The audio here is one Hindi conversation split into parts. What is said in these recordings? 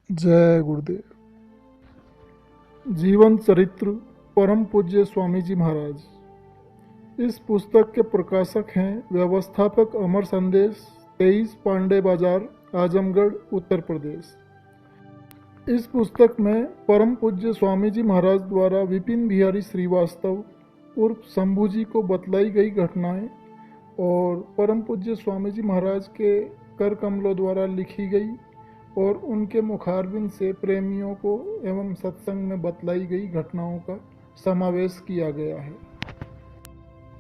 जय गुरुदेव। जीवन चरित्र परम पूज्य स्वामी जी महाराज। इस पुस्तक के प्रकाशक हैं व्यवस्थापक अमर संदेश, 23 पांडे बाजार, आजमगढ़, उत्तर प्रदेश। इस पुस्तक में परम पूज्य स्वामी जी महाराज द्वारा विपिन बिहारी श्रीवास्तव उर्फ शंभू जी को बतलाई गई घटनाएं और परम पूज्य स्वामी जी महाराज के कर कमलों द्वारा लिखी गई और उनके मुखारबिंद से प्रेमियों को एवं सत्संग में बतलाई गई घटनाओं का समावेश किया गया है।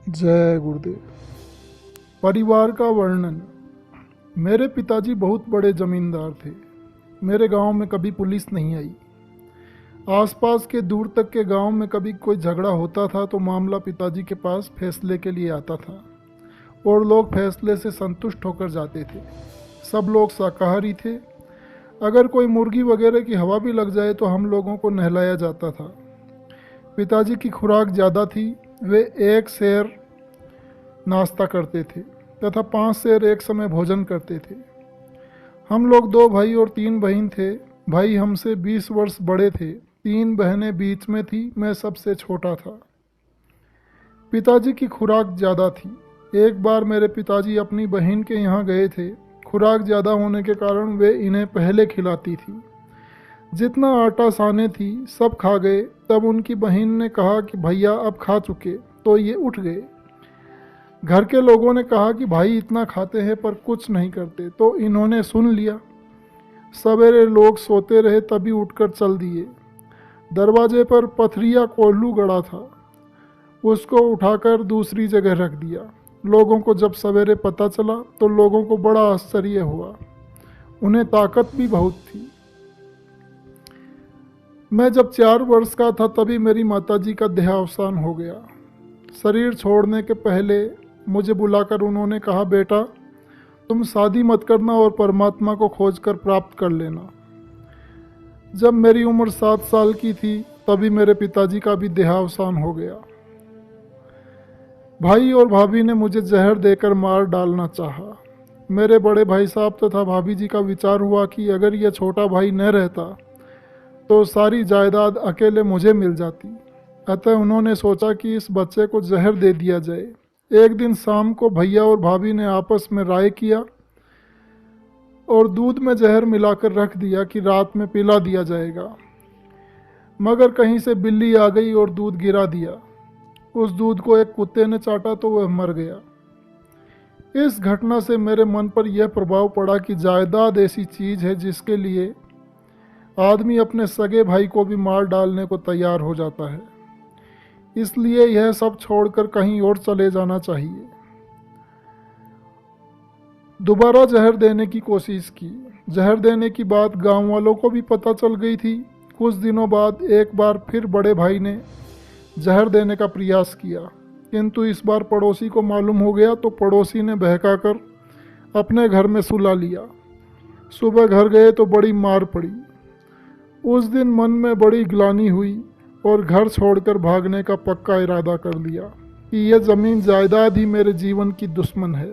जय गुरुदेव। परिवार का वर्णन। मेरे पिताजी बहुत बड़े जमींदार थे। मेरे गांव में कभी पुलिस नहीं आई। आसपास के दूर तक के गांव में कभी कोई झगड़ा होता था तो मामला पिताजी के पास फैसले के लिए आता था और लोग फैसले से संतुष्ट होकर जाते थे। सब लोग शाकाहारी थे। अगर कोई मुर्गी वगैरह की हवा भी लग जाए तो हम लोगों को नहलाया जाता था। पिताजी की खुराक ज़्यादा थी। वे 1 सेर नाश्ता करते थे तथा 5 सेर एक समय भोजन करते थे। हम लोग 2 भाई और 3 बहन थे। भाई हमसे 20 वर्ष बड़े थे। 3 बहनें बीच में थी। मैं सबसे छोटा था। पिताजी की खुराक ज़्यादा थी। एक बार मेरे पिताजी अपनी बहन के यहाँ गए थे। खुराक ज़्यादा होने के कारण वे इन्हें पहले खिलाती थी। जितना आटा साने थी सब खा गए। तब उनकी बहन ने कहा कि भैया अब खा चुके, तो ये उठ गए। घर के लोगों ने कहा कि भाई इतना खाते हैं पर कुछ नहीं करते, तो इन्होंने सुन लिया। सवेरे लोग सोते रहे तभी उठकर चल दिए। दरवाजे पर पथरिया कोल्लू गड़ा था, उसको उठाकर दूसरी जगह रख दिया। लोगों को जब सवेरे पता चला तो लोगों को बड़ा आश्चर्य हुआ। उन्हें ताकत भी बहुत थी। मैं जब 4 वर्ष का था तभी मेरी माताजी का देहावसान हो गया। शरीर छोड़ने के पहले मुझे बुलाकर उन्होंने कहा, बेटा तुम शादी मत करना और परमात्मा को खोजकर प्राप्त कर लेना। जब मेरी उम्र 7 साल की थी तभी मेरे पिताजी का भी देहावसान हो गया। भाई और भाभी ने मुझे जहर देकर मार डालना चाहा। मेरे बड़े भाई साहब तथा भाभी जी का विचार हुआ कि अगर यह छोटा भाई न रहता तो सारी जायदाद अकेले मुझे मिल जाती। अतः उन्होंने सोचा कि इस बच्चे को जहर दे दिया जाए। एक दिन शाम को भैया और भाभी ने आपस में राय किया और दूध में जहर मिलाकर रख दिया कि रात में पिला दिया जाएगा। मगर कहीं से बिल्ली आ गई और दूध गिरा दिया। उस दूध को एक कुत्ते ने चाटा तो वह मर गया। इस घटना से मेरे मन पर यह प्रभाव पड़ा कि जायदाद ऐसी चीज है जिसके लिए आदमी अपने सगे भाई को भी मार डालने को तैयार हो जाता है। इसलिए यह सब छोड़कर कहीं और चले जाना चाहिए। दोबारा जहर देने की कोशिश की। जहर देने की बात गांव वालों को भी पता चल गई थी। कुछ दिनों बाद एक बार फिर बड़े भाई ने जहर देने का प्रयास किया, किंतु इस बार पड़ोसी को मालूम हो गया तो पड़ोसी ने बहकाकर अपने घर में सुला लिया। सुबह घर गए तो बड़ी मार पड़ी। उस दिन मन में बड़ी ग्लानि हुई और घर छोड़कर भागने का पक्का इरादा कर लिया कि यह जमीन जायदाद ही मेरे जीवन की दुश्मन है।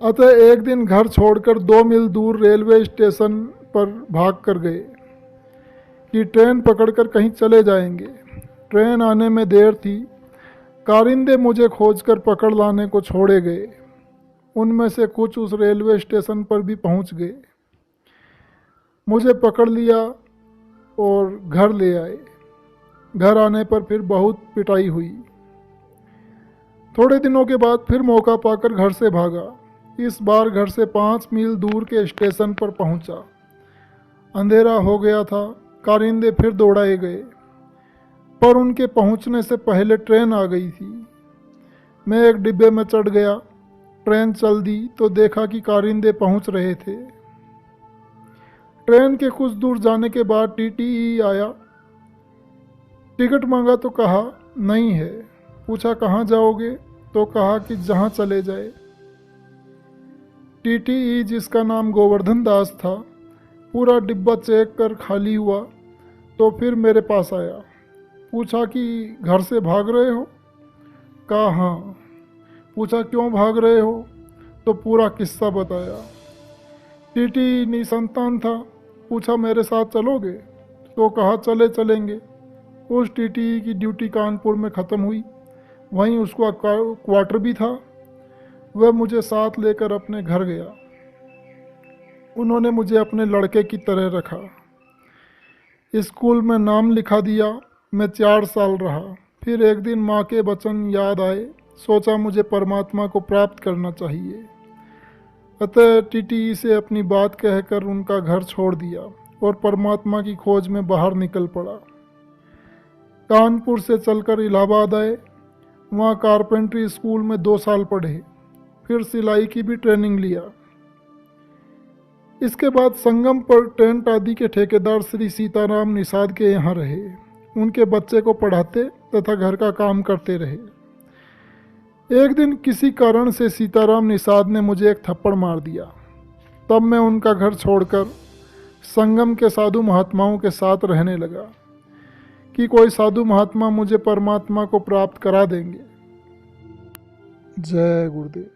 अतः एक दिन घर छोड़कर 2 मील दूर रेलवे स्टेशन पर भाग कर गए कि ट्रेन पकड़कर कहीं चले जाएंगे। ट्रेन आने में देर थी। कारिंदे मुझे खोजकर पकड़ लाने को छोड़े गए। उनमें से कुछ उस रेलवे स्टेशन पर भी पहुंच गए। मुझे पकड़ लिया और घर ले आए। घर आने पर फिर बहुत पिटाई हुई। थोड़े दिनों के बाद फिर मौका पाकर घर से भागा। इस बार घर से 5 मील दूर के स्टेशन पर पहुंचा। अंधेरा हो गया था। कारिंदे फिर दौड़ाए गए पर उनके पहुंचने से पहले ट्रेन आ गई थी। मैं एक डिब्बे में चढ़ गया। ट्रेन चल दी तो देखा कि कारिंदे पहुंच रहे थे। ट्रेन के कुछ दूर जाने के बाद टीटीई आया। टिकट मांगा तो कहा नहीं है। पूछा कहाँ जाओगे तो कहा कि जहाँ चले जाए। टीटीई जिसका नाम गोवर्धन दास था पूरा डिब्बा चेक कर खाली हुआ तो फिर मेरे पास आया। पूछा कि घर से भाग रहे हो? कहा हाँ। पूछा क्यों भाग रहे हो? तो पूरा किस्सा बताया। टीटी निसंतान था। पूछा मेरे साथ चलोगे? तो कहा चलेंगे। उस टीटी की ड्यूटी कानपुर में ख़त्म हुई। वहीं उसका क्वार्टर भी था। वह मुझे साथ लेकर अपने घर गया। उन्होंने मुझे अपने लड़के की तरह रखा। स्कूल में नाम लिखा दिया। मैं 4 साल रहा। फिर एक दिन माँ के वचन याद आए। सोचा मुझे परमात्मा को प्राप्त करना चाहिए। अतः टीटी से अपनी बात कहकर उनका घर छोड़ दिया और परमात्मा की खोज में बाहर निकल पड़ा। कानपुर से चलकर इलाहाबाद आए। वहाँ कारपेंट्री स्कूल में 2 साल पढ़े। फिर सिलाई की भी ट्रेनिंग लिया। इसके बाद संगम पर टेंट आदि के ठेकेदार श्री सीताराम निषाद के यहाँ रहे। उनके बच्चे को पढ़ाते तथा घर का काम करते रहे। एक दिन किसी कारण से सीताराम निषाद ने मुझे एक थप्पड़ मार दिया। तब मैं उनका घर छोड़कर संगम के साधु महात्माओं के साथ रहने लगा कि कोई साधु महात्मा मुझे परमात्मा को प्राप्त करा देंगे। जय गुरुदेव।